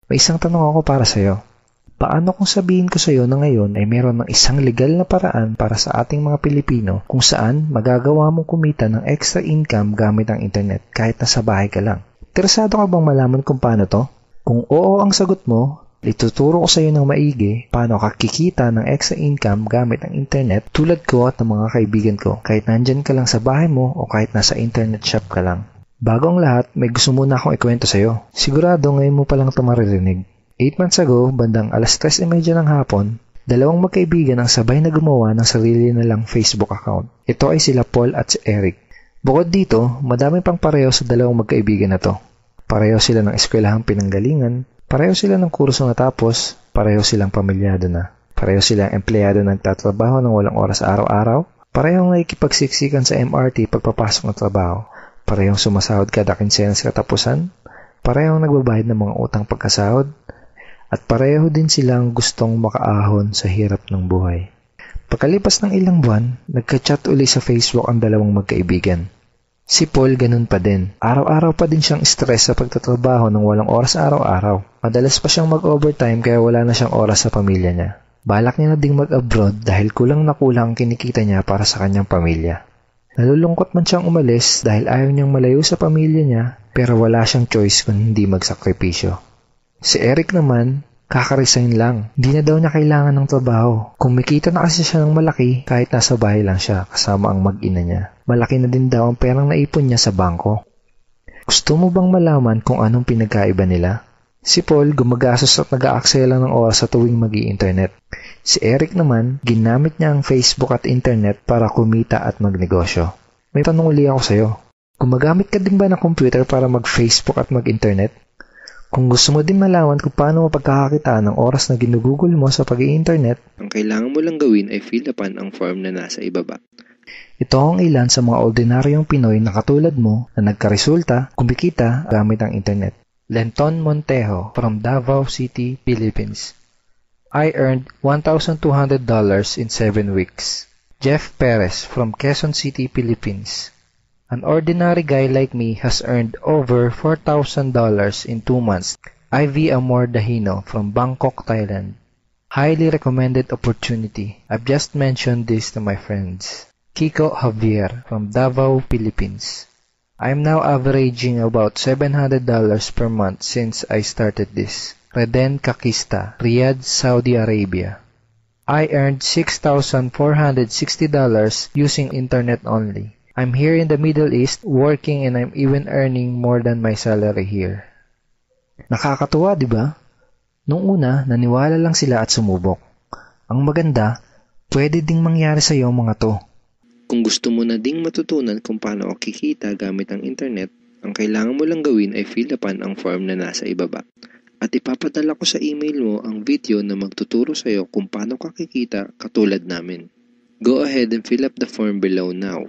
May isang tanong ako para sa'yo. Paano kung sabihin ko sa'yo na ngayon ay meron ng isang legal na paraan para sa ating mga Pilipino kung saan magagawa mong kumita ng extra income gamit ang internet kahit nasa bahay ka lang? Interesado ka bang malaman kung paano to? Kung oo ang sagot mo, ituturo ko sa iyo ng maigi paano ka kikita ng extra income gamit ang internet tulad ko at ng mga kaibigan ko kahit nandyan ka lang sa bahay mo o kahit nasa internet shop ka lang. Bago ang lahat, may gusto muna akong ikwento sa iyo. Sigurado ngayon mo palang ito maririnig. 8 months ago, bandang 3:30 ng hapon, dalawang magkaibigan ang sabay na gumawa ng sarili nilang Facebook account. Ito ay sila Paul at si Eric. Bukod dito, madami pang pareho sa dalawang magkaibigan na to. Pareho sila ng eskwelahang pinanggalingan, pareho sila ng kurso natapos, pareho silang pamilyado na. Pareho silang empleyado na nagtatrabaho ng walang oras araw-araw, parehong nakikipagsiksikan sa MRT pagpapasok ng trabaho, parehong sumasahod kada kinsenas katapusan, parehong nagbabayad ng mga utang pagkasahod, at pareho din silang gustong makaahon sa hirap ng buhay. Pagkalipas ng ilang buwan, nagka-chat uli sa Facebook ang dalawang magkaibigan. Si Paul ganun pa din. Araw-araw pa din siyang stress sa pagtatrabaho ng walang oras araw-araw. Madalas pa siyang mag-overtime kaya wala na siyang oras sa pamilya niya. Balak niya na ding mag-abroad dahil kulang na kulang ang kinikita niya para sa kanyang pamilya. Nalulungkot man siyang umalis dahil ayaw niyang malayo sa pamilya niya pero wala siyang choice kung hindi magsakripisyo. Si Eric naman, kaka-resign lang. Hindi na daw niya kailangan ng trabaho. Kumikita na kasi siya ng malaki kahit nasa bahay lang siya kasama ang mag-ina niya. Malaki na din daw ang perang naipon niya sa bangko. Gusto mo bang malaman kung anong pinagkaiba nila? Si Paul gumagastos at nag-aaksaya lang ng oras sa tuwing mag-i-internet. Si Eric naman, ginamit niya ang Facebook at internet para kumita at magnegosyo. May tanong uli ako sa'yo. Gumagamit ka din ba ng computer para mag-Facebook at mag-internet? Kung gusto mo din malaman kung paano mapagkakakitaan ng oras na ginugugol mo sa pag-i-internet, ang kailangan mo lang gawin ay fill upan ang form na nasa ibaba. Ito ang ilan sa mga ordinaryong Pinoy na katulad mo na nagkaresulta, kumikita gamit ang internet. Lenton Montejo from Davao City, Philippines. I earned $1,200 in 7 weeks. Jeff Perez from Quezon City, Philippines. An ordinary guy like me has earned over $4,000 in 2 months. Ivy Amor Dahino from Bangkok, Thailand. Highly recommended opportunity. I've just mentioned this to my friends. Kiko Javier from Davao, Philippines. I'm now averaging about $700 per month since I started this. Reden Kakista, Riyadh, Saudi Arabia. I earned $6,460 using internet only. I'm here in the Middle East working and I'm even earning more than my salary here. Nakakatuwa, di ba? Nung una, naniwala lang sila at sumubok. Ang maganda, pwede ding mangyari sa iyo mga to. Kung gusto mo na ding matutunan kung paano kikita gamit ang internet, ang kailangan mo lang gawin ay fill upan ang form na nasa ibaba. At ipapadala ko sa email mo ang video na magtuturo sa iyo kung paano ka kikita katulad namin. Go ahead and fill up the form below now.